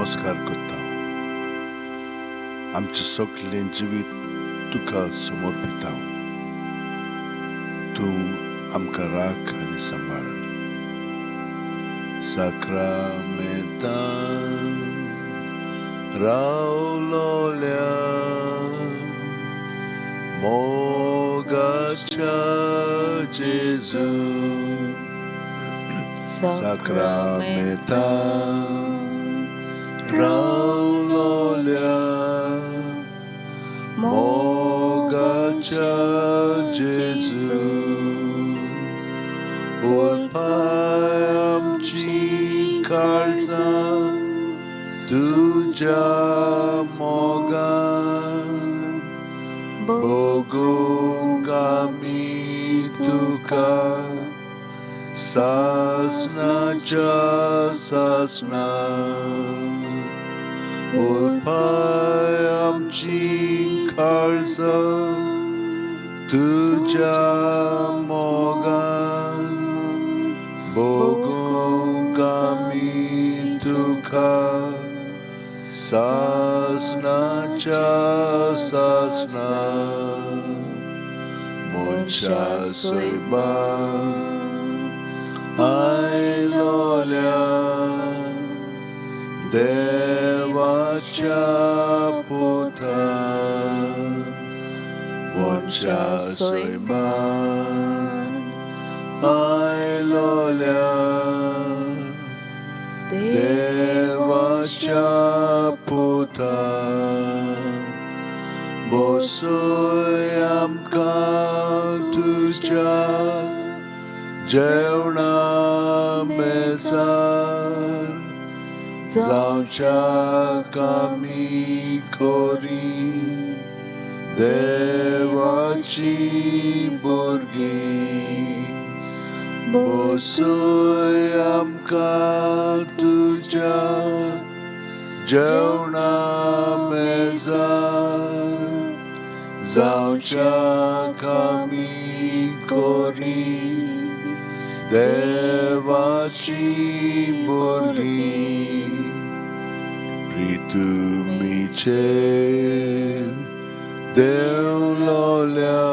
नमस्कार करता. आमचे सगळें जिवीत तुका समर्पिता. तूं आमकां राख आनी सांबाळ. साक्रामेंतांत रावलोल्या मोगाच्या जेजू, साक्रामेंतांत रावलोल्या मोगाच्या जेजू, ओलपाय आमची काळजां तुज्या मोगान बोगूंक आमी तुका सासणाच्या सासणा. ओलपाय आमची काळजां तुज्या मोगान बोगूंक आमी तुका सासणाच्या सासणा. मनशा सैबान आयलोल्या देवाच्या पोतान, मनशा सैबान आयलोल्या देवाच्या पोतान. बसोय आमकां तुज्या जेवणा मेजार, जावच्याक आमी खोरी देवाची भुरगीं. बसोय आमकां तुज्या जेवणा मेजार, जावच्याक आमी खोरी देवाची भुरगीं. प्रितुमीचेर देवलोल्या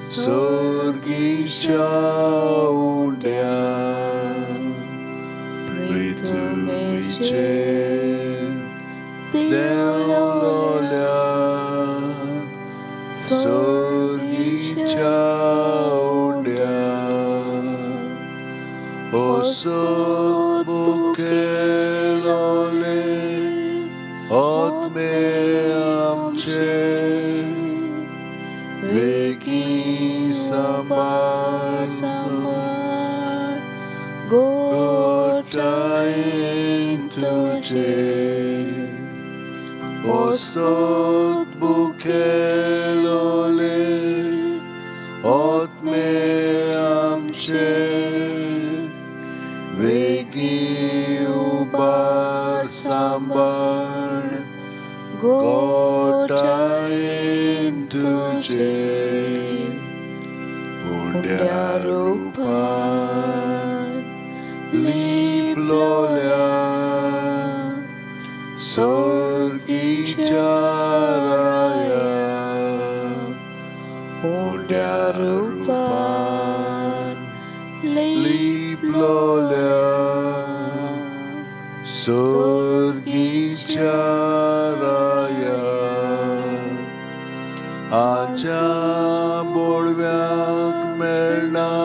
सर्गीच्या उंड्या. प्रितुमीचेर देवलोल्या सर्गीच्या उंड्या. ओसोद बुकेलोले आत्मे आमचे, वेगी सांबाळ गोठायेन तुजे. ओसोद बुकेलोले आत्मे आमचे, वेगी उबार सांबाळ गोठायेन तुजे. उंड्या रुपान लिपलोल्या सर्गीच्या राया. उंड्या रुपान लिपलोल्या सर्गीच्या राया. आच्या बोडव्याक मेळनासलोल्या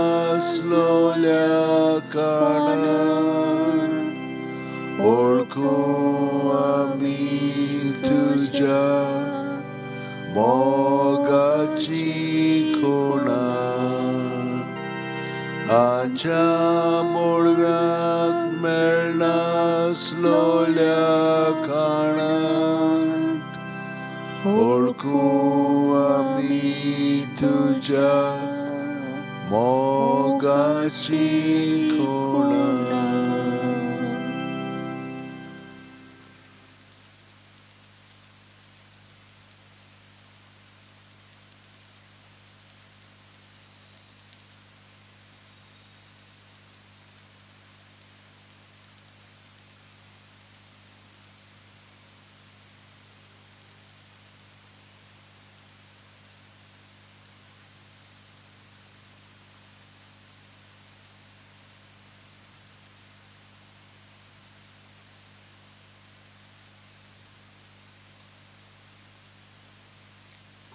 कारणान ओळखू आमी तुज्या मोगाची खुणा. आच्या बोडव्याक मेळनासलोल्या कारणान ओळखू आमी तुज्या मोगाची खुणा.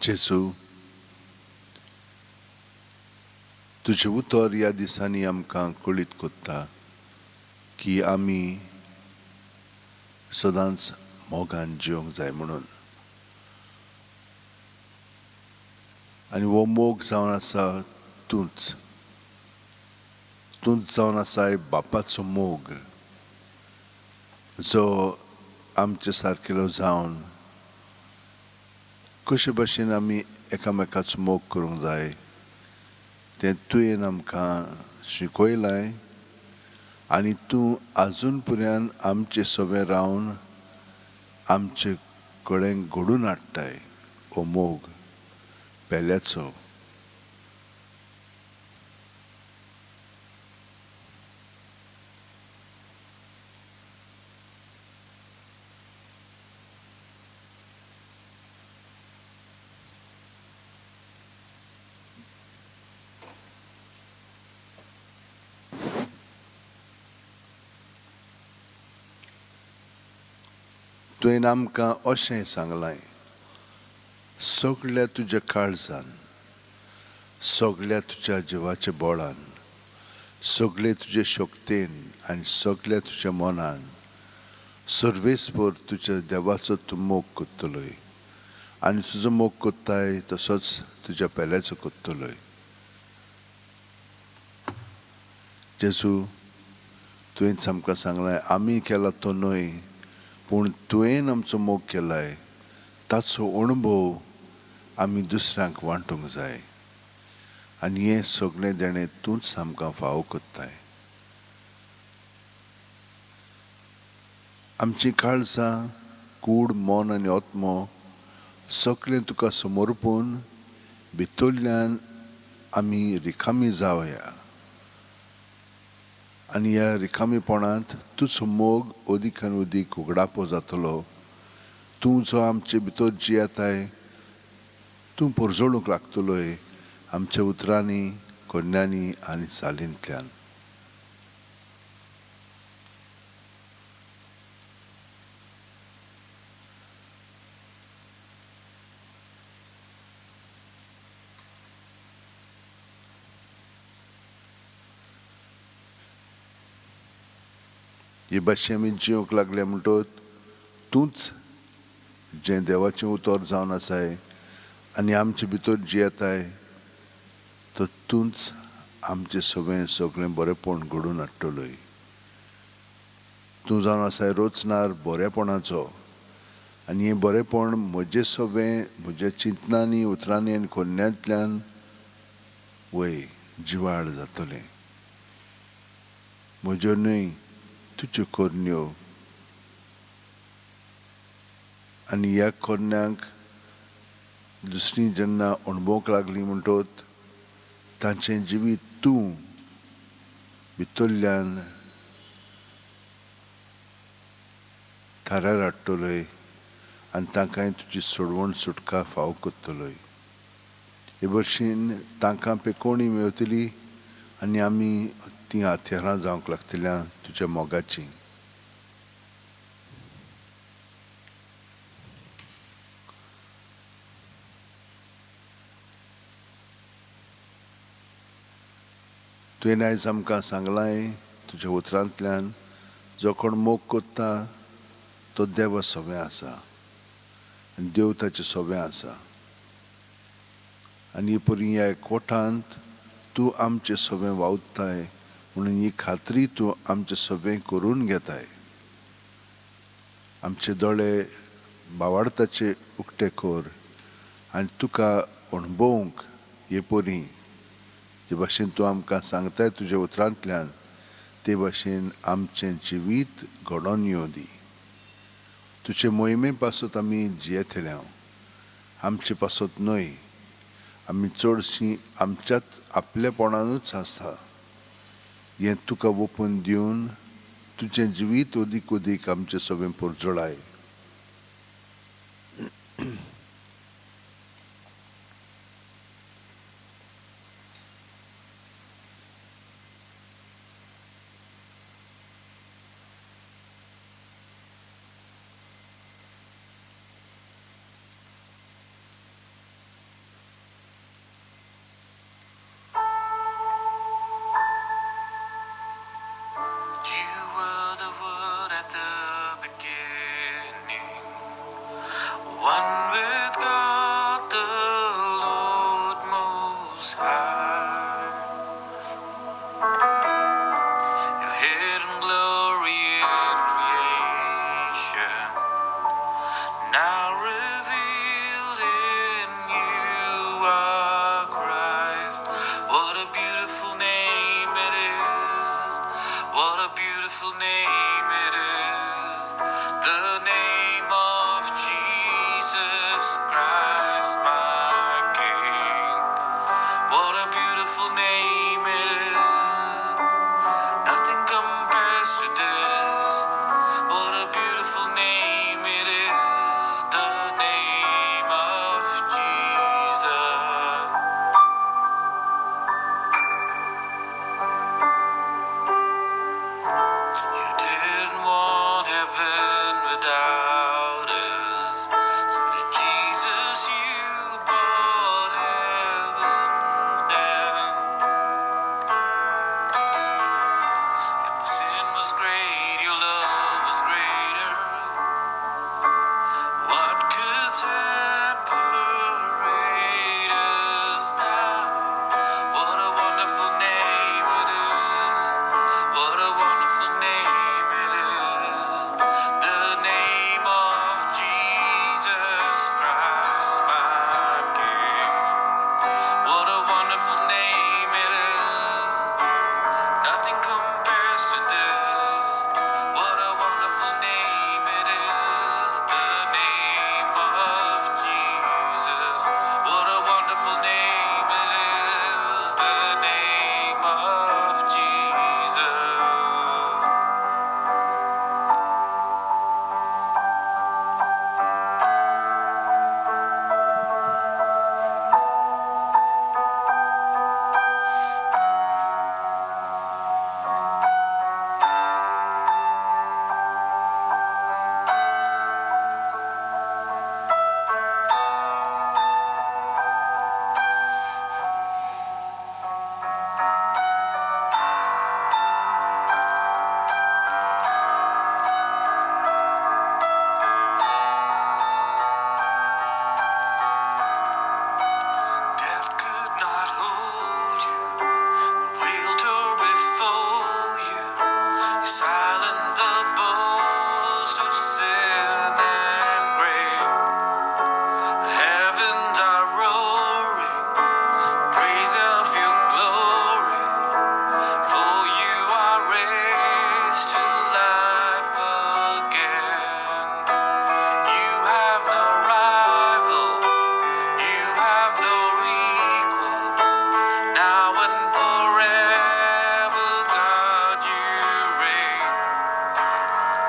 जेजू, तुझे उतर ह्या दिसांनी आमकां कळीत कोत्ता की आमी सदांच मोगान जिवंक जाय म्हणून. आनी हो मोग जावन आसा तूंच जावन आसाय बापाचो मोग, जो आमचे सारकेलो जावन कशे भाशेन आमी एकामेकाचो मोग करूंक जाय तें तुवें आमकां शिकयलाय. आनी तूं आजून पर्यंत आमचे सोबे रावन आमचे कडेन घडून हाडटाय हो मोग पेल्याचो. तुवें आमकां अशें सांगलाय, सगळ्या तुज्या काळजान, सगळ्या तुज्या जिवाच्या बळान, सगळे तुजे शक्तीन आनी सगळ्या तुज्या मनान सर्वेस्पर तुज्या देवाचो तूं मोग कोत्तलोय. आनी तुजो मोग कोत्ताय तसोच तुज्या पेल्याचो कोत्तलोय. जेजू, तुवेंच आमकां सांगलाय आमी केला तो न्हय, पूण तुवें आमचो मोग केलाय ताचो अणभव आमी दुसऱ्यांक वांटूंक जाय. आनी हें सगळें देणें तूंच आमकां फावो कोत्ताय. आमची काळजां, कूड, मन आनी आत्मो सगळें तुका समर्पून भितरल्यान आमी रिकामी जावया. आनी ह्या रिकामीपणांत तुजो मोग अदीक आनी अदीक उगडापो जातलो. तूं जो आमचे भितर जियेताय तूं परजळूंक लागतलोय आमच्या उतरांनी, कन्यांनी आनी चालींतल्यान. हे भाशेन आमी जिवंक लागले म्हणटच तूंच जें देवाचें उतर जावन आसाय आनी आमचे भितर जियेताय तो तूंच आमचें सगळें बरेंपण घडोवन हाडटलोय. तूं जावन आसाय रोचणार बरेपणाचो. आनी हें बरेपण म्हजें सगळें म्हज्या चिंतनांनी, उतरांनी आनी कन्यांतल्यान वय जिवाड जातलें. म्हज्यो न्हय तुज्यो करण्यो. आनी ह्या करण्यांक दुसरीं जेन्ना अणभवंक लागलीं म्हणटच तांचें जिवीत तूं भितरल्यान थाऱ्यार हाडटलोय आनी तांकांय तुजी सोडवण सुटका फावो कोत्तलोय. हे भशेन तांकां पेकोवणी मेवतली आनी आमी तीं हाथ्यारां जावंक लागतल्यां तुज्या मोगाचीं. तुवें आयज आमकां सांगलाय तुज्या उतरांतल्यान, जो कोण मोग कोत्ता तो देवा सोबे आसा आनी देव ताचे सोबे आसा. आनी परी ह्या एकवटांत तूं आमचे सोबे वावुरताय म्हणून ही खात्री तूं आमचे सोबे करून घेताय. आमचे दोळे भावार्थाचे उक्ते कर आनी तुका अणभवंक हे परी जे भाशेन तूं आमकां सांगताय तुज्या उतरांतल्यान ते भाशेन आमचें जिवीत घडोवन येवं दी. तुजे मोहिमे पासत आमी जियेतल्या, आमचे पासत न्हय. आमी चडशीं आमच्याच आपलेपणानूच आसा. हें तुका ओपून दिवन तुजें जिवीत अदीक अदीक आमचे सगळें परजळाय. wonderful name it is. Nothing compares to this. What a beautiful name it is. The name of Jesus. You didn't want heaven without us. So did Jesus, you brought heaven down. Your sin was great, your love was greater. What could separate us now? What a wonderful name it is. What a wonderful name it is. The name of Jesus Christ, my King. What a wonderful name it is. Nothing compares to this. What a wonderful name it is. The name of Jesus. What a wonderful name it is. The name of Jesus. Death could not hold you. The veil tore before you. You silenced the boast of sin and grave. The heavens are roaring, praise of your glory. For you are raised to life again. You have no rival, you have no equal. Now and forever, God, you reign.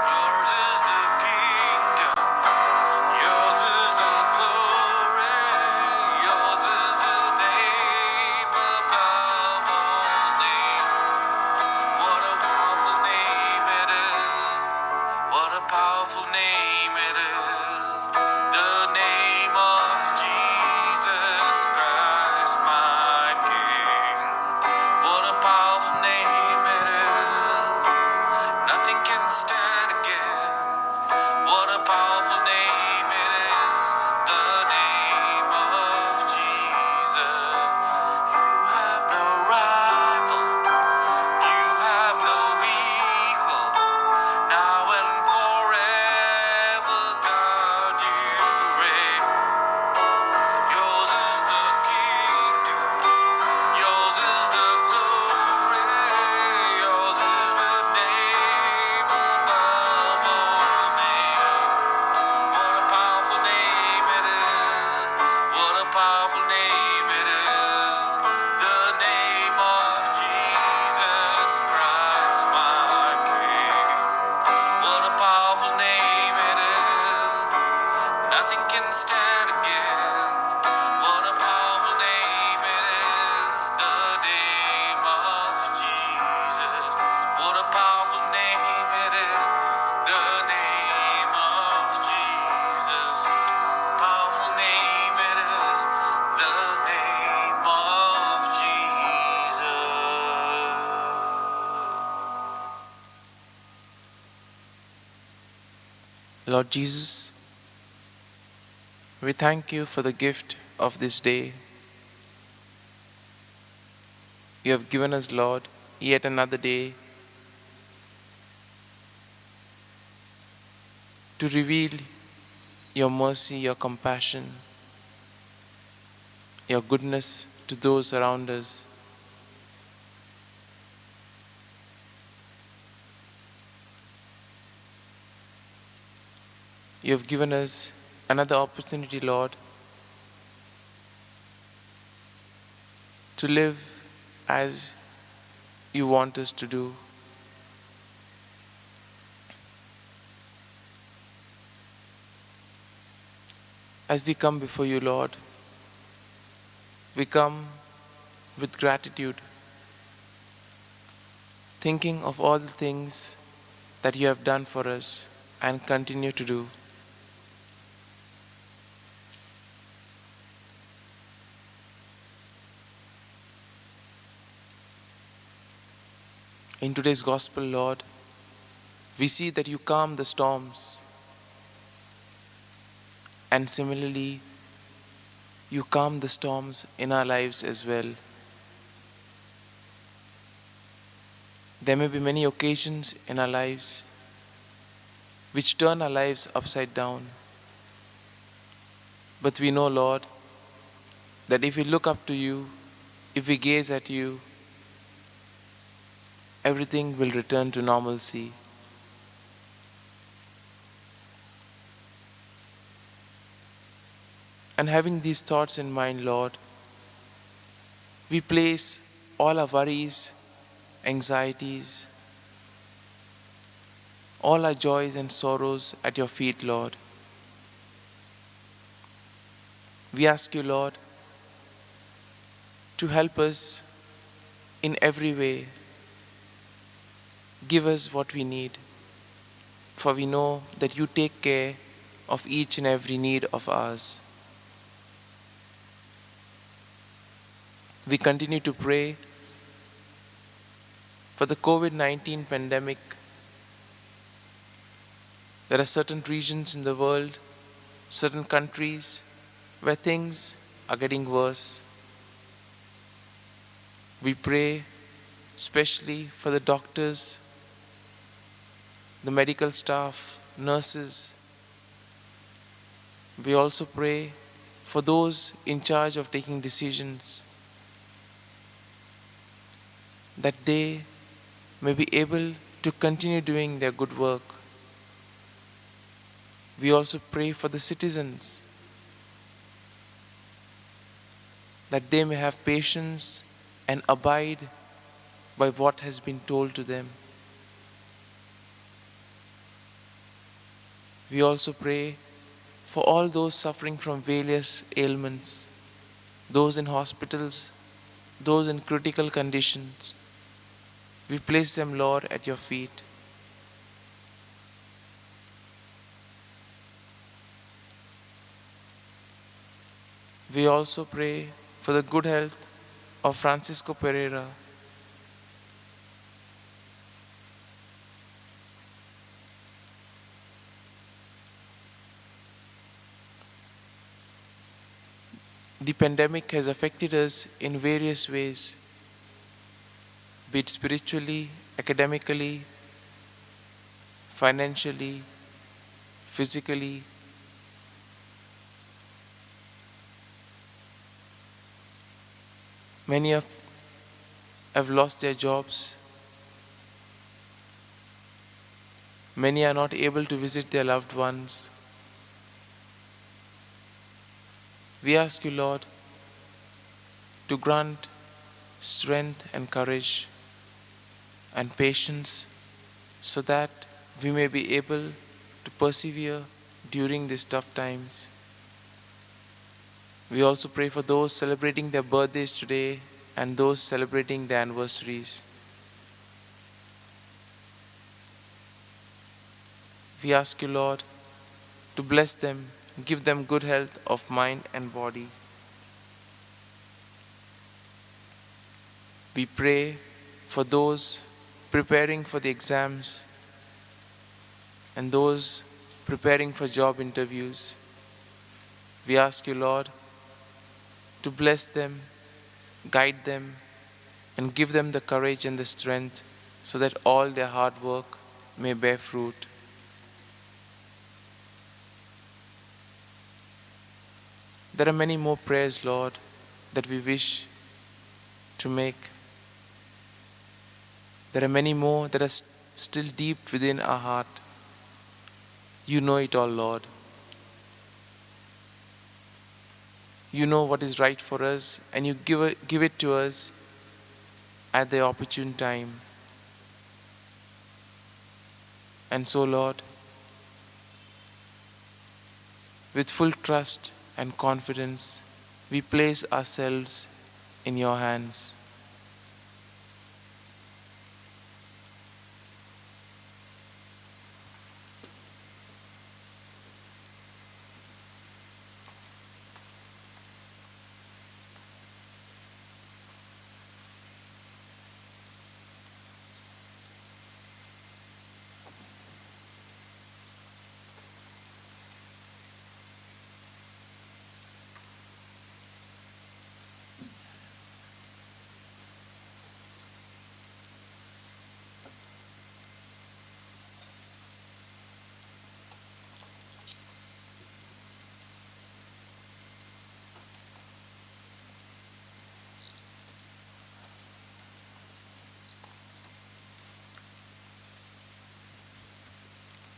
Yours is the kingdom, yours is the glory, yours is the name above all names. What a powerful name it is. What a powerful name it is. The name of Jesus Christ, my King. What a powerful name it is. Nothing can stand against. What a powerful name it is. The name of Jesus. You have no rival. You have no equal. Now and forever, God, you reign. Yours is the kingdom. Yours is the glory. Yours is the name above all names. What a powerful name it is. What a powerful name it is. The name of Jesus Christ, my King. What a powerful name it is. Nothing can stand against. What a powerful name it is. The name of Jesus. What a powerful name it is. The name of Jesus. Powerful name it is. The name of Jesus. Lord Jesus, we thank you for the gift of this day. You have given us, Lord, yet another day to reveal your mercy, your compassion, your goodness to those around us. You have given us another opportunity, Lord, to live as you want us to do. As we come before you, Lord, we come with gratitude, thinking of all the things that you have done for us and continue to do. In today's Gospel, Lord, we see that you calm the storms, and similarly, you calm the storms in our lives as well. There may be many occasions in our lives which turn our lives upside down. But we know, Lord, that if we look up to you, if we gaze at you, everything will return to normalcy. And having these thoughts in mind, Lord, we place all our worries, anxieties, all our joys and sorrows at your feet, Lord. We ask you, Lord, to help us in every way. Give us what we need, for we know that you take care of each and every need of ours. We continue to pray for the COVID-19 pandemic. There are certain regions in the world, certain countries where things are getting worse. We pray especially for the doctors, the medical staff, nurses. We also pray for those in charge of taking decisions, that they may be able to continue doing their good work. We also pray for the citizens, that they may have patience and abide by what has been told to them. We also pray for all those suffering from various ailments, those in hospitals, those in critical conditions. We place them, Lord, at your feet. We also pray for the good health of Francisco Pereira. The pandemic has affected us in various ways, be it spiritually, academically, financially, physically. Many have lost their jobs. Many are not able to visit their loved ones. We ask you, Lord, to grant strength and courage and patience so that we may be able to persevere during these tough times. We also pray for those celebrating their birthdays today and those celebrating their anniversaries. We ask you, Lord, to bless them, give them good health of mind and body. We pray for those preparing for the exams and those preparing for job interviews. We ask you, Lord, to bless them, guide them, and give them the courage and the strength so that all their hard work may bear fruit. There are many more prayers, Lord, that we wish to make. There are many more that are still deep within our heart. You know it all, Lord. You know what is right for us, and you give it to us at the opportune time. And so, Lord, with full trust and confidence, we place ourselves in your hands.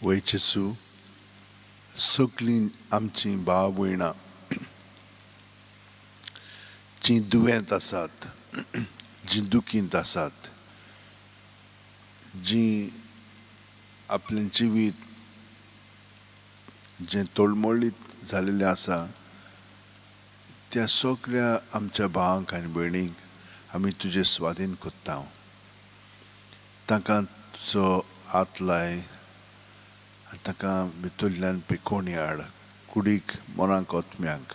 वै जेजू, सगळीं आमचीं भाव भयणां जीं दुयेंत आसात, जीं दुखींत आसात, जीं आपलें जिवीत जें तळमळीत जाल्लेलें आसा, त्या सगळ्या आमच्या भावांक आनी भयणींक आमी तुजे स्वाधीन कोत्ता. तांकां तुजो हात लाय, तांकां भितरल्यान पिकोवणी हाड, कुडीक मनाक ओतम्यांक.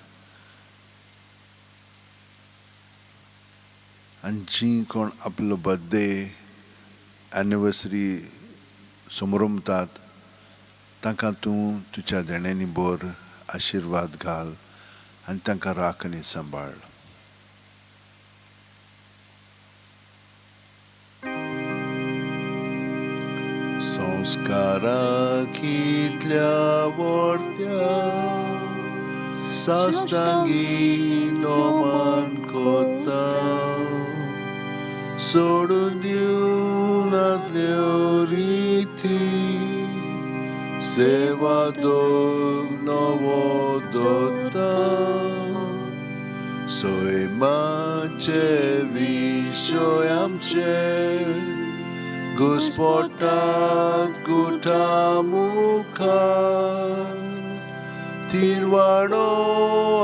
आनी जीं कोण आपलो बर्थडे एनिवर्सरी समोरमतात, तांकां तूं तुज्या देण्यांनी भर आशिर्वाद घाल आनी तांकां राख आनी सांबाळ. संस्काराक इतल्या व्हडत्या साश्टांगी नोमान कोत्ता, सोडून दिवन आदल्यो रिती, सेवा दोग नवो दोत्ता. सैमाचे विशय आमचे घुस्पटात गुठा मुखार, तिरवाडो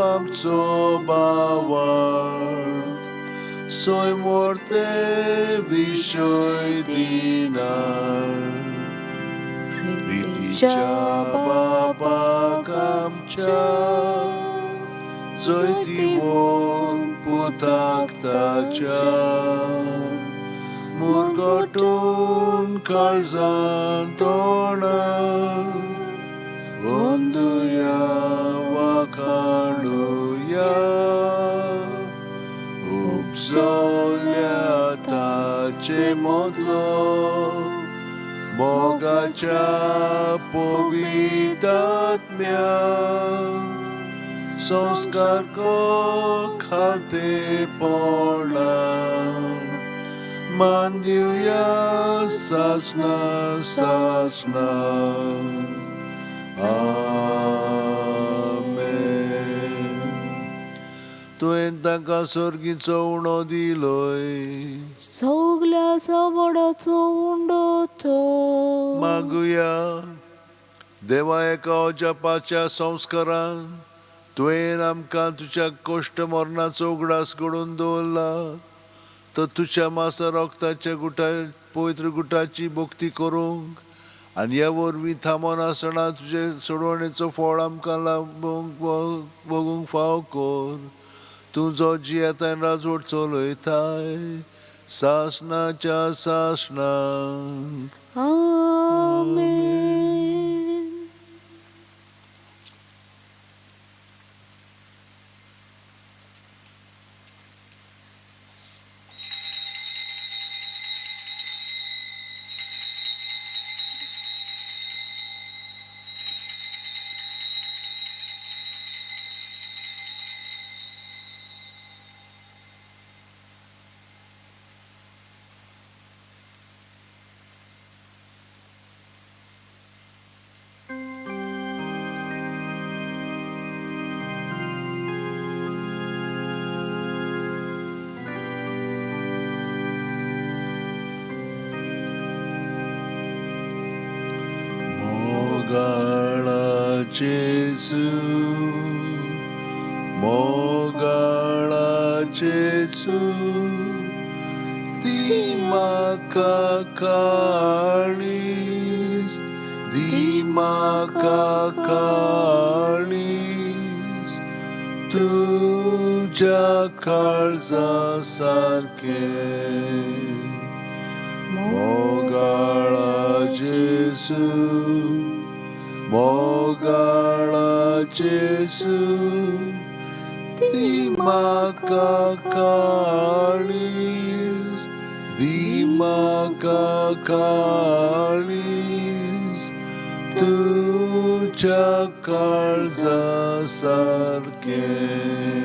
आमचो बावार्थ, सैमोरते विशय दिनार. प्रितीच्या बापाक आमच्या, जय दिवोन पुताक ताच्या, मुरगोटून काळजांत तोणा, वंदुया वाखाणुया, उपसोल्या ताचे मोदलो, मोगाच्या पवित्र आत्म्या, संस्कार को खाते पोळा, मान दिवया सासना सासना. आमेन. तुवें तांकां सर्गीचो उणो दिलोय, सगल्या सावडाचो उंडो तो. मागुया. देवा, एका जपाच्या संस्कारान तुवें आमकां तुज्या कश्ट मरणाचो उगडास घडोवन दवरला, तो तुज्या मासा रोगताच्या पवित्र गुटाची भक्ती करूंक आनी ह्या वरवीं थांबोन आसतना तुजे सोडवणेचो फळ आमकां भोगूंक फाव कर. तूं जो जियेताय राजवट चलयताय, सासणाच्या सासणांक. आमेन. जेसू मोगाळा जेसू ती म्हाका काळीज दी म्हाका काळीज तुझ्या काळजा सारकें मोगाळा जेसू मोगाळा जेसू ती म्हाका काळीज दी म्हाका काळीज तुझ्या काळजा सारकें